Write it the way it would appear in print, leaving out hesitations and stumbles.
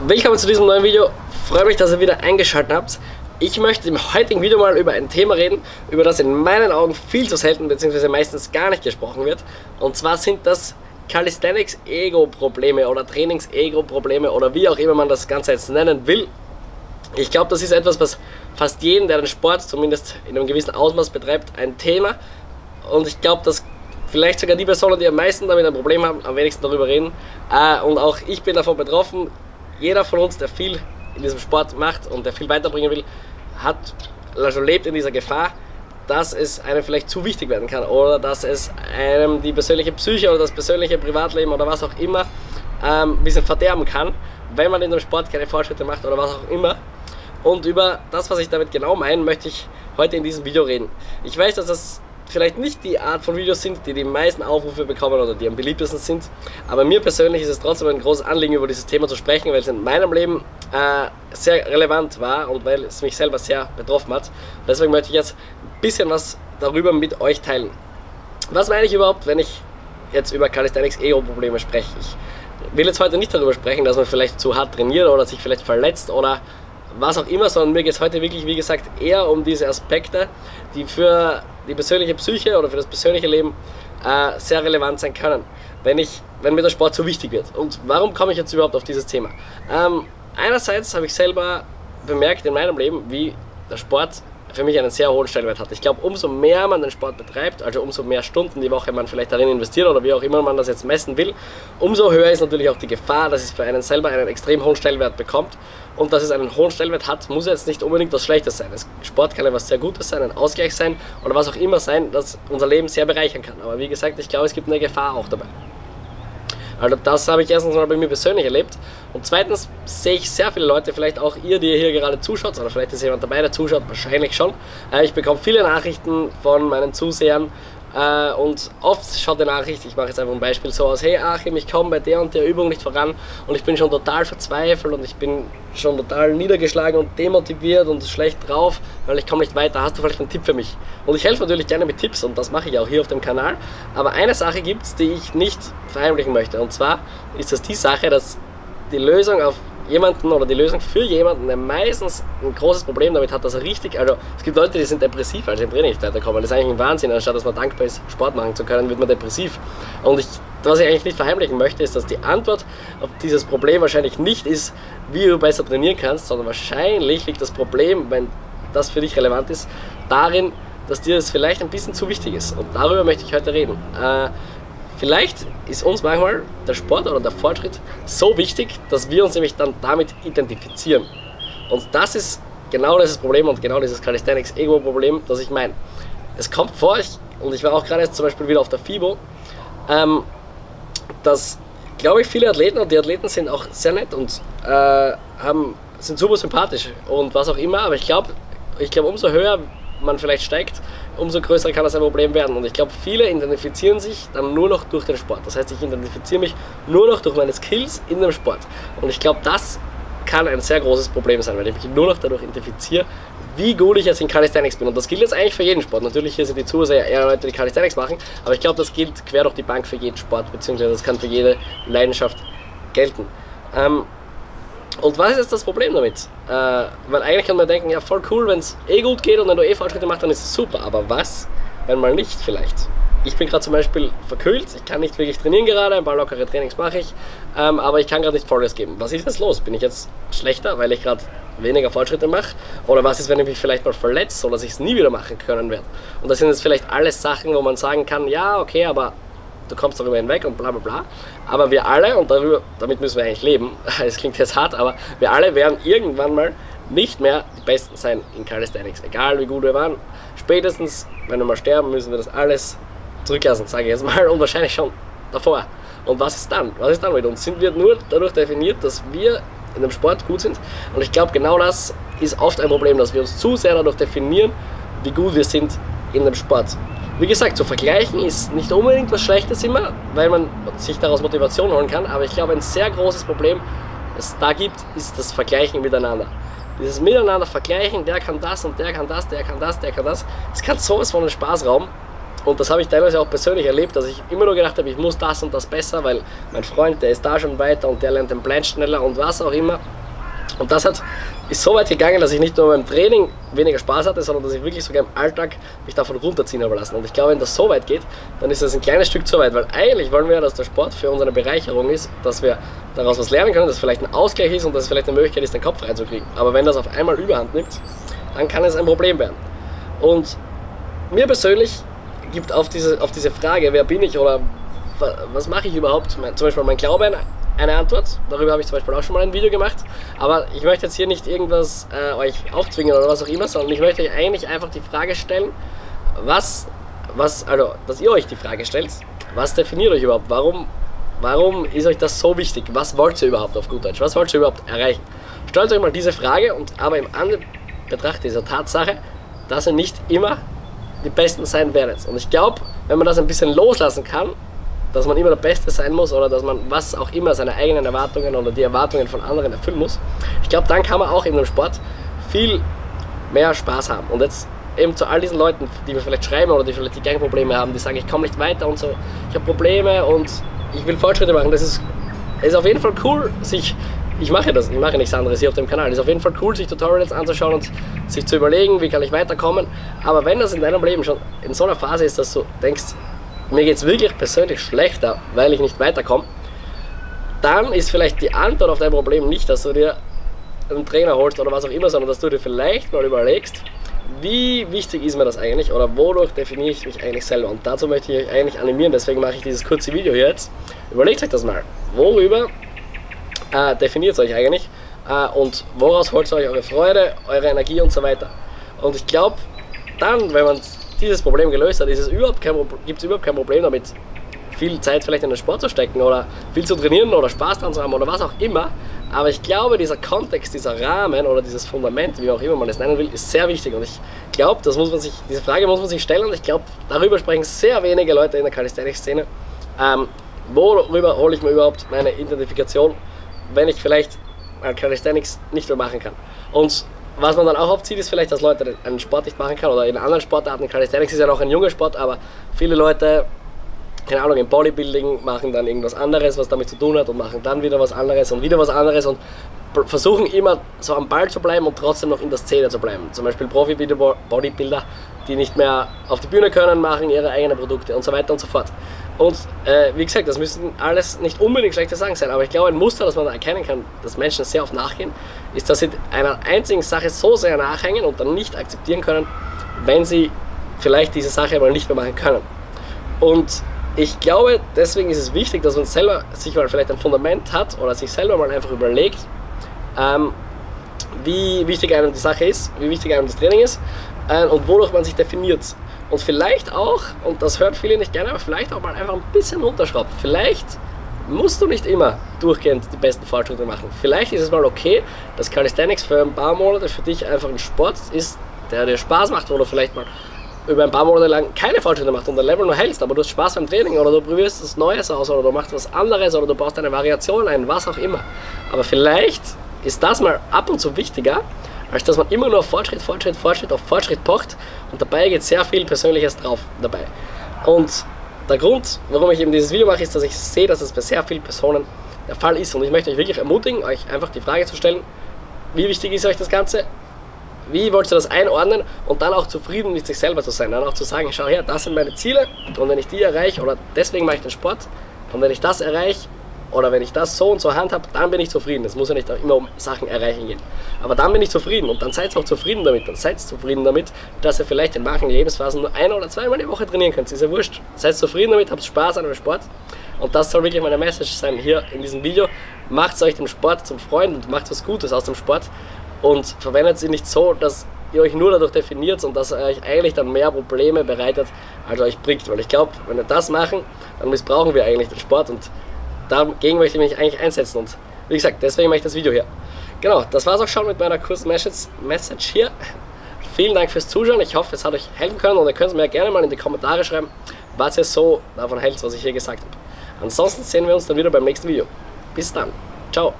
Willkommen zu diesem neuen Video. Freue mich, dass ihr wieder eingeschaltet habt. Ich möchte im heutigen Video mal über ein Thema reden, über das in meinen Augen viel zu selten bzw. meistens gar nicht gesprochen wird. Und zwar sind das Calisthenics-Ego-Probleme oder Trainings-Ego-Probleme oder wie auch immer man das Ganze jetzt nennen will. Ich glaube, das ist etwas, was fast jeden, der den Sport zumindest in einem gewissen Ausmaß betreibt, ein Thema. Und ich glaube, dass vielleicht sogar die Personen, die am meisten damit ein Problem haben, am wenigsten darüber reden. Und auch ich bin davon betroffen. Jeder von uns, der viel in diesem Sport macht und der viel weiterbringen will, lebt in dieser Gefahr, dass es einem vielleicht zu wichtig werden kann oder dass es einem die persönliche Psyche oder das persönliche Privatleben oder was auch immer ein bisschen verderben kann, wenn man in dem Sport keine Fortschritte macht oder was auch immer. Und über das, was ich damit genau meine, möchte ich heute in diesem Video reden. Ich weiß, dass das vielleicht nicht die Art von Videos sind, die die meisten Aufrufe bekommen oder die am beliebtesten sind, aber mir persönlich ist es trotzdem ein großes Anliegen, über dieses Thema zu sprechen, weil es in meinem Leben sehr relevant war und weil es mich selber sehr betroffen hat. Deswegen möchte ich jetzt ein bisschen was darüber mit euch teilen. Was meine ich überhaupt, wenn ich jetzt über Calisthenics-Ego-Probleme spreche? Ich will jetzt heute nicht darüber sprechen, dass man vielleicht zu hart trainiert oder sich vielleicht verletzt oder was auch immer, sondern mir geht es heute wirklich, wie gesagt, eher um diese Aspekte, die für die persönliche Psyche oder für das persönliche Leben sehr relevant sein können, wenn mir der Sport so wichtig wird. Und warum komme ich jetzt überhaupt auf dieses Thema? Einerseits habe ich selber bemerkt in meinem Leben, wie der Sport für mich einen sehr hohen Stellenwert hat. Ich glaube, umso mehr man den Sport betreibt, also umso mehr Stunden die Woche man vielleicht darin investiert oder wie auch immer man das jetzt messen will, umso höher ist natürlich auch die Gefahr, dass es für einen selber einen extrem hohen Stellenwert bekommt. Und dass es einen hohen Stellenwert hat, muss jetzt nicht unbedingt was Schlechtes sein. Sport kann etwas sehr Gutes sein, ein Ausgleich sein oder was auch immer sein, das unser Leben sehr bereichern kann. Aber wie gesagt, ich glaube, es gibt eine Gefahr auch dabei. Also das habe ich erstens mal bei mir persönlich erlebt. Und zweitens sehe ich sehr viele Leute, vielleicht auch ihr, die hier gerade zuschaut, oder vielleicht ist jemand dabei, der zuschaut, wahrscheinlich schon. Ich bekomme viele Nachrichten von meinen Zusehern und oft schaut die Nachricht, ich mache jetzt einfach ein Beispiel so aus: Hey Achim, ich komme bei der und der Übung nicht voran und ich bin schon total verzweifelt und ich bin schon total niedergeschlagen und demotiviert und schlecht drauf, weil ich komme nicht weiter. Hast du vielleicht einen Tipp für mich? Und ich helfe natürlich gerne mit Tipps und das mache ich auch hier auf dem Kanal. Aber eine Sache gibt es, die ich nicht verheimlichen möchte, und zwar ist es die Sache, dass die Lösung auf jemanden oder die Lösung für jemanden, der meistens ein großes Problem damit hat, dass er richtig, also es gibt Leute, die sind depressiv, weil sie im Training nicht weiterkommen. Das ist eigentlich ein Wahnsinn. Anstatt dass man dankbar ist, Sport machen zu können, wird man depressiv. Und was ich eigentlich nicht verheimlichen möchte, ist, dass die Antwort auf dieses Problem wahrscheinlich nicht ist, wie du besser trainieren kannst, sondern wahrscheinlich liegt das Problem, wenn das für dich relevant ist, darin, dass dir das vielleicht ein bisschen zu wichtig ist. Und darüber möchte ich heute reden. Vielleicht ist uns manchmal der Sport oder der Fortschritt so wichtig, dass wir uns nämlich dann damit identifizieren. Und das ist genau dieses Problem und genau dieses Calisthenics-Ego-Problem, das ich meine. Es kommt vor, und ich war auch gerade jetzt zum Beispiel wieder auf der FIBO, dass, glaube ich, viele Athleten, und die Athleten sind auch sehr nett und sind super sympathisch und was auch immer, aber ich glaube, umso höher man vielleicht steigt, umso größer kann das ein Problem werden. Und ich glaube, viele identifizieren sich dann nur noch durch den Sport. Das heißt, ich identifiziere mich nur noch durch meine Skills in dem Sport. Und ich glaube, das kann ein sehr großes Problem sein, weil ich mich nur noch dadurch identifiziere, wie gut ich jetzt in Calisthenics bin. Und das gilt jetzt eigentlich für jeden Sport. Natürlich hier sind die Zuseher eher Leute, die Calisthenics machen, aber ich glaube, das gilt quer durch die Bank für jeden Sport, beziehungsweise das kann für jede Leidenschaft gelten. Und was ist jetzt das Problem damit? Weil eigentlich kann man denken, ja voll cool, wenn es gut geht und wenn du Fortschritte machst, dann ist es super. Aber was, wenn mal nicht vielleicht? Ich bin gerade zum Beispiel verkühlt, ich kann nicht wirklich trainieren gerade, ein paar lockere Trainings mache ich, aber ich kann gerade nicht Vollgas geben. Was ist jetzt los? Bin ich jetzt schlechter, weil ich gerade weniger Fortschritte mache? Oder was ist, wenn ich mich vielleicht mal verletze oder dass ich es nie wieder machen können werde? Und das sind jetzt vielleicht alles Sachen, wo man sagen kann, ja okay, aber du kommst darüber hinweg und bla bla bla. Aber wir alle, und damit müssen wir eigentlich leben, es klingt jetzt hart, aber wir alle werden irgendwann mal nicht mehr die Besten sein in Calisthenics. Egal wie gut wir waren, spätestens, wenn wir mal sterben, müssen wir das alles zurücklassen, sage ich jetzt mal, und wahrscheinlich schon davor. Und was ist dann? Was ist dann mit uns? Sind wir nur dadurch definiert, dass wir in dem Sport gut sind? Und ich glaube, genau das ist oft ein Problem, dass wir uns zu sehr dadurch definieren, wie gut wir sind in dem Sport. Wie gesagt, zu vergleichen ist nicht unbedingt was Schlechtes immer, weil man sich daraus Motivation holen kann, aber ich glaube, ein sehr großes Problem, das es da gibt, ist das Vergleichen miteinander. Dieses Miteinander vergleichen, der kann das und der kann das, der kann das, der kann das. Es kann sowas von einem Spaß rauben Und das habe ich teilweise auch persönlich erlebt, dass ich immer nur gedacht habe, ich muss das und das besser, weil mein Freund, der ist da schon weiter und der lernt den Plan schneller und was auch immer. Und das ist so weit gegangen, dass ich nicht nur beim Training weniger Spaß hatte, sondern dass ich wirklich sogar im Alltag mich davon runterziehen habe lassen. Und ich glaube, wenn das so weit geht, dann ist das ein kleines Stück zu weit, weil eigentlich wollen wir ja, dass der Sport für uns eine Bereicherung ist, dass wir daraus was lernen können, dass es vielleicht ein Ausgleich ist und dass es vielleicht eine Möglichkeit ist, den Kopf reinzukriegen. Aber wenn das auf einmal Überhand nimmt, dann kann es ein Problem werden. Und mir persönlich gibt auf diese Frage, wer bin ich oder was mache ich überhaupt, zum Beispiel mein Glaube, eine Antwort. Darüber habe ich zum Beispiel auch schon mal ein Video gemacht. Aber ich möchte jetzt hier nicht irgendwas euch aufzwingen oder was auch immer, sondern ich möchte euch eigentlich einfach die Frage stellen, also, dass ihr euch die Frage stellt, was definiert euch überhaupt? Warum ist euch das so wichtig? Was wollt ihr überhaupt auf gut Deutsch? Was wollt ihr überhaupt erreichen? Stellt euch mal diese Frage aber im Anbetracht dieser Tatsache, dass ihr nicht immer die Besten sein werdet. Und ich glaube, wenn man das ein bisschen loslassen kann, dass man immer der Beste sein muss oder dass man was auch immer seine eigenen Erwartungen oder die Erwartungen von anderen erfüllen muss, ich glaube, dann kann man auch in dem Sport viel mehr Spaß haben. Und jetzt eben zu all diesen Leuten, die mir vielleicht schreiben oder die vielleicht die gleichen Probleme haben, die sagen, ich komme nicht weiter und so, ich habe Probleme und ich will Fortschritte machen, das ist auf jeden Fall cool, ich mache nichts anderes hier auf dem Kanal. Es ist auf jeden Fall cool, sich Tutorials anzuschauen und sich zu überlegen, wie kann ich weiterkommen. Aber wenn das in deinem Leben schon in so einer Phase ist, dass du denkst, mir geht es wirklich persönlich schlechter, weil ich nicht weiterkomme, dann ist vielleicht die Antwort auf dein Problem nicht, dass du dir einen Trainer holst oder was auch immer, sondern dass du dir vielleicht mal überlegst, wie wichtig ist mir das eigentlich oder wodurch definiere ich mich eigentlich selber. Und dazu möchte ich euch eigentlich animieren, deswegen mache ich dieses kurze Video hier jetzt. Überlegt euch das mal, worüber definiert euch eigentlich und woraus holt ihr euch eure Freude, eure Energie und so weiter. Und ich glaube, dann, wenn man dieses Problem gelöst hat, gibt es überhaupt kein Problem damit, viel Zeit vielleicht in den Sport zu stecken oder viel zu trainieren oder Spaß dran zu haben oder was auch immer. Aber ich glaube, dieser Kontext, dieser Rahmen oder dieses Fundament, wie auch immer man es nennen will, ist sehr wichtig. Und ich glaube, diese Frage muss man sich stellen und ich glaube, darüber sprechen sehr wenige Leute in der Calisthenics-Szene. Worüber hole ich mir überhaupt meine Identifikation, wenn ich vielleicht Calisthenics nicht mehr machen kann. Und was man dann auch oft sieht, ist vielleicht, dass Leute einen Sport nicht machen können oder in anderen Sportarten. Calisthenics ist ja noch ein junger Sport, aber viele Leute, keine Ahnung, im Bodybuilding machen dann irgendwas anderes, was damit zu tun hat und machen dann wieder was anderes und wieder was anderes und versuchen immer so am Ball zu bleiben und trotzdem noch in der Szene zu bleiben. Zum Beispiel Profi-Bodybuilder, die nicht mehr auf die Bühne können, machen ihre eigenen Produkte und so weiter und so fort. Und wie gesagt, das müssen alles nicht unbedingt schlechte Sachen sein, aber ich glaube, ein Muster, das man erkennen kann, dass Menschen sehr oft nachgehen, ist, dass sie einer einzigen Sache so sehr nachhängen und dann nicht akzeptieren können, wenn sie vielleicht diese Sache mal nicht mehr machen können. Und ich glaube, deswegen ist es wichtig, dass man selber sich mal vielleicht ein Fundament hat oder sich selber mal einfach überlegt, wie wichtig einem die Sache ist, wie wichtig einem das Training ist und wodurch man sich definiert. Und vielleicht auch, und das hören viele nicht gerne, aber vielleicht auch mal einfach ein bisschen runterschraubt. Vielleicht musst du nicht immer durchgehend die besten Fortschritte machen. Vielleicht ist es mal okay, dass Calisthenics für ein paar Monate für dich einfach ein Sport ist, der dir Spaß macht, wo du vielleicht mal über ein paar Monate lang keine Fortschritte machst und dein Level nur hältst, aber du hast Spaß beim Training oder du probierst was Neues aus oder du machst was anderes oder du baust eine Variation ein, was auch immer. Aber vielleicht ist das mal ab und zu wichtiger, als dass man immer nur auf Fortschritt pocht und dabei geht sehr viel Persönliches drauf dabei. Und der Grund, warum ich eben dieses Video mache, ist, dass ich sehe, dass es bei sehr vielen Personen der Fall ist und ich möchte euch wirklich ermutigen, euch einfach die Frage zu stellen, wie wichtig ist euch das Ganze, wie wollt ihr das einordnen und dann auch zufrieden mit sich selber zu sein, dann auch zu sagen, schau her, das sind meine Ziele und wenn ich die erreiche oder deswegen mache ich den Sport und wenn ich das erreiche, oder wenn ich das so und so handhabe, dann bin ich zufrieden. Es muss ja nicht immer um Sachen erreichen gehen. Aber dann bin ich zufrieden und dann seid ihr auch zufrieden damit. Dann seid ihr zufrieden damit, dass ihr vielleicht in manchen Lebensphasen nur 1- oder 2-mal die Woche trainieren könnt. Ist ja wurscht. Seid zufrieden damit, habt Spaß an dem Sport. Und das soll wirklich meine Message sein hier in diesem Video. Macht euch den Sport zum Freund und macht was Gutes aus dem Sport. Und verwendet sie nicht so, dass ihr euch nur dadurch definiert und dass er euch eigentlich dann mehr Probleme bereitet, als er euch bringt. Weil ich glaube, wenn wir das machen, dann missbrauchen wir eigentlich den Sport und dagegen möchte ich mich eigentlich einsetzen und wie gesagt, deswegen mache ich das Video hier. Genau, das war es auch schon mit meiner kurzen Message hier. Vielen Dank fürs Zuschauen, ich hoffe, es hat euch helfen können und ihr könnt es mir gerne mal in die Kommentare schreiben, was ihr so davon hält, was ich hier gesagt habe. Ansonsten sehen wir uns dann wieder beim nächsten Video. Bis dann, ciao!